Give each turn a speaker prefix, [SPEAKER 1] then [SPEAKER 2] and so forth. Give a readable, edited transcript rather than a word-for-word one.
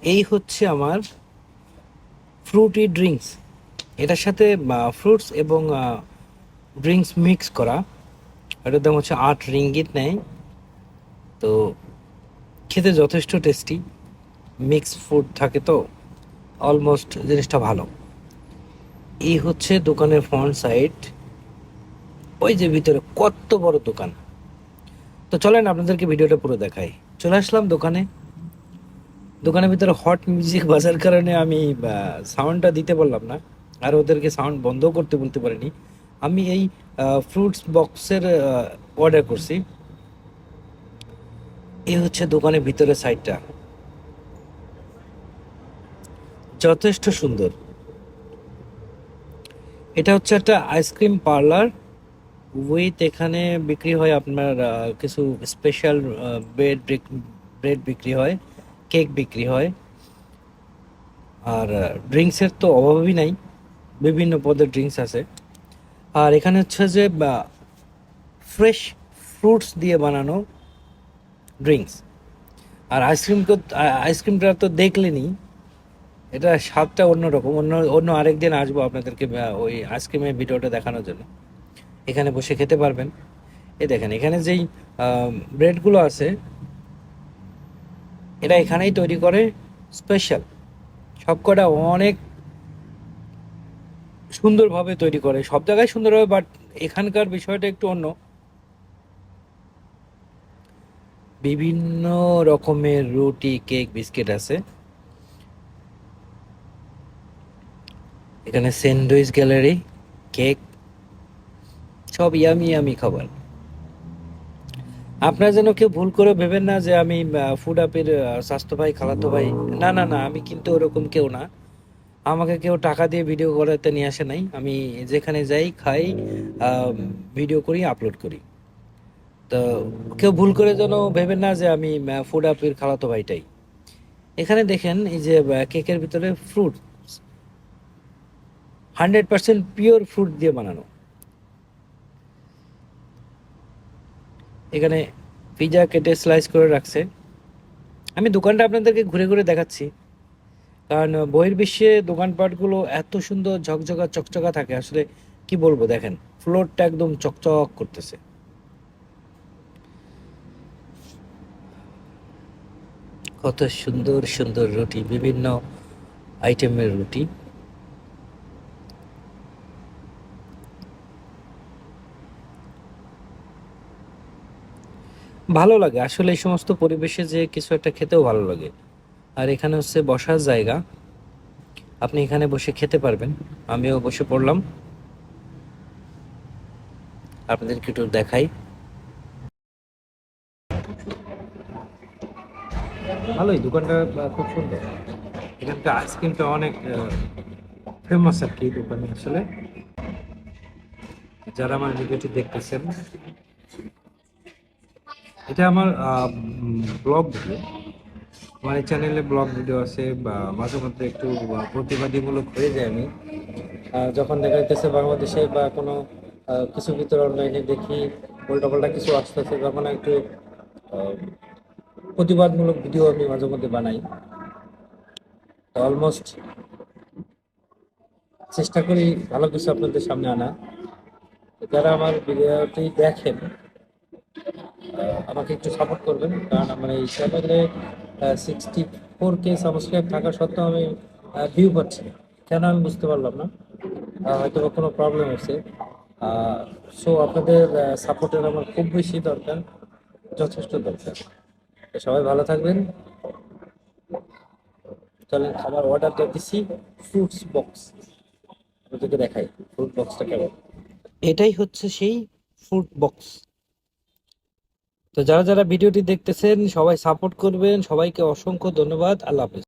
[SPEAKER 1] এই হচ্ছে আমার ফ্রুটি ড্রিঙ্কস। এটার সাথে ফ্রুটস এবং ড্রিঙ্কস মিক্স করা। এটার দাম হচ্ছে 8 রিঙ্গিত নেয়। তো খেতে যথেষ্ট টেস্টি, মিক্স ফুড থাকে তো অলমোস্ট জিনিসটা ভালো। এই হচ্ছে দোকানের ফ্রন্ট সাইড। ওই যে ভিতরে কত বড় দোকান। তো চলেন আপনাদেরকে ভিডিওটা পুরো দেখাই। চলে আসলাম দোকানে। দোকানের ভিতরে হট মিউজিক বাজার কারণে আমি সাউন্ডটা দিতে পারলাম না, আর ওদেরকে সাউন্ড বন্ধ করতে বলতে পারিনি। আমি এই ফ্রুটস বক্সের অর্ডার করছি। এই হচ্ছে দোকানের ভিতরের সাইডটা, যথেষ্ট সুন্দর। এটা হচ্ছে একটা আইসক্রিম পার্লার উইথ, এখানে বিক্রি হয় আপনার কিছু স্পেশাল ব্রেড ব্রেড বিক্রি হয়, কেক বিক্রি হয়। আর ড্রিঙ্কসের তো অভাবই নাই, বিভিন্ন পদের ড্রিঙ্কস আছে। আর এখানে হচ্ছে যে ফ্রেশ ফ্রুটস দিয়ে বানানো ড্রিঙ্কস। আর আইসক্রিমটা তো দেখলেনি, এটা স্বাদটা অন্যরকম। অন্য অন্য আরেকদিন আসবো আপনাদেরকে ওই আইসক্রিমের ভিডিওটা দেখানোর জন্য। এখানে বসে খেতে পারবেন। এই দেখেন, এখানে যেই ব্রেডগুলো আছে, এরা এখানেই তৈরি করে স্পেশাল। সবকটা অনেক সুন্দরভাবে তৈরি করে, সব জায়গায় সুন্দরভাবে, বাট এখানকার বিষয়টা একটু অন্য। বিভিন্ন রকমের রুটি, কেক, বিস্কিট আছে। এখানে স্যান্ডউইচ গ্যালারি, কেক, সব ইয়ামি ইয়ামি খাবার। আপনারা যেন কেউ ভুল করে ভেবেন না যে আমি ফুড আপের স্বাস্থ্য ভাই, খালাতো ভাই। না না না, আমি কিন্তু ওরকম কেউ না। আমাকে কেউ টাকা দিয়ে ভিডিও করাতে নিয়ে আসে নাই। আমি যেখানে যাই খাই, ভিডিও করি, আপলোড করি। তো কেউ ভুল করে যেন ভেবেন না যে আমি ফুড আপের খালাতো ভাইটাই। এখানে দেখেন, এই যে কেকের ভিতরে ফ্রুট, 100% পিওর ফ্রুট দিয়ে বানানো। এখানে পিজা কেটে স্লাইস করে রাখছে। আমি দোকানটা আপনাদেরকে ঘুরে ঘুরে দেখাচ্ছি, কারণ বহির্বিশ্বে দোকানপাটগুলো এত সুন্দর ঝকঝকা চকচকা থাকে, আসলে কি বলবো। দেখেন, ফ্লোরটা একদম চকচক করতেছে। কত সুন্দর সুন্দর রুটি, বিভিন্ন আইটেমের রুটি। ভালো লাগে আসলে এই সমস্ত পরিবেশে যে কিছু একটা খেতেও ভালো লাগে। আর এখানে হচ্ছে বসার জায়গা, আপনি এখানে বসে খেতে পারবেন। আমিও বসে পড়লাম, আপনাদেরকে একটু দেখাই। ভালোই দোকানটা, খুব সুন্দর। এখানকার আইসক্রিমটা অনেক ফেমাস আর কি দোকানে। আসলে যারা আমার ভিডিওটি দেখতেছেন, এটা আমার ব্লগ ভিডিও। আমার এই চ্যানেলে ব্লগ ভিডিও আছে, বা মাঝে মধ্যে একটু প্রতিবাদীমূলক হয়ে যায় আমি। যখন দেখা যাচ্ছে বাংলাদেশে বা কোনো কিছু ভিতরে অনলাইনে দেখি উল্টাপাল্টা কিছু আসতেছে, তখন একটু আহ, প্রতিবাদমূলক ভিডিও আমি মাঝে মধ্যে বানাই। তো অলমোস্ট চেষ্টা করি ভালো কিছু আপনাদের সামনে আনা। যারা আমার ভিডিওটি দেখেন, আমাকে একটু সাপোর্ট করবেন, কারণ আমার এই চ্যানেলে 64K সাবস্ক্রাইব থাকা সত্ত্বেও আমি ভিউ পাচ্ছি না। কেন আমি বুঝতে পারলাম না। হয়তো বা কোনো প্রবলেম হচ্ছে। সো আপনাদের সাপোর্টের আমার খুব বেশি দরকার, যথেষ্ট দরকার। তো সবাই ভালো থাকবেন। চলেন, খাবার অর্ডার দিচ্ছি। ফ্রুটস বক্স আপনাদেরকে দেখাই, ফ্রুট বক্সটা কেমন। এটাই হচ্ছে সেই ফ্রুট বক্স। তো যারা যারা ভিডিওটি দেখতেছেন, সবাই সাপোর্ট করবেন। সবাইকে অসংখ্য ধন্যবাদ। আল্লাহ হাফেজ।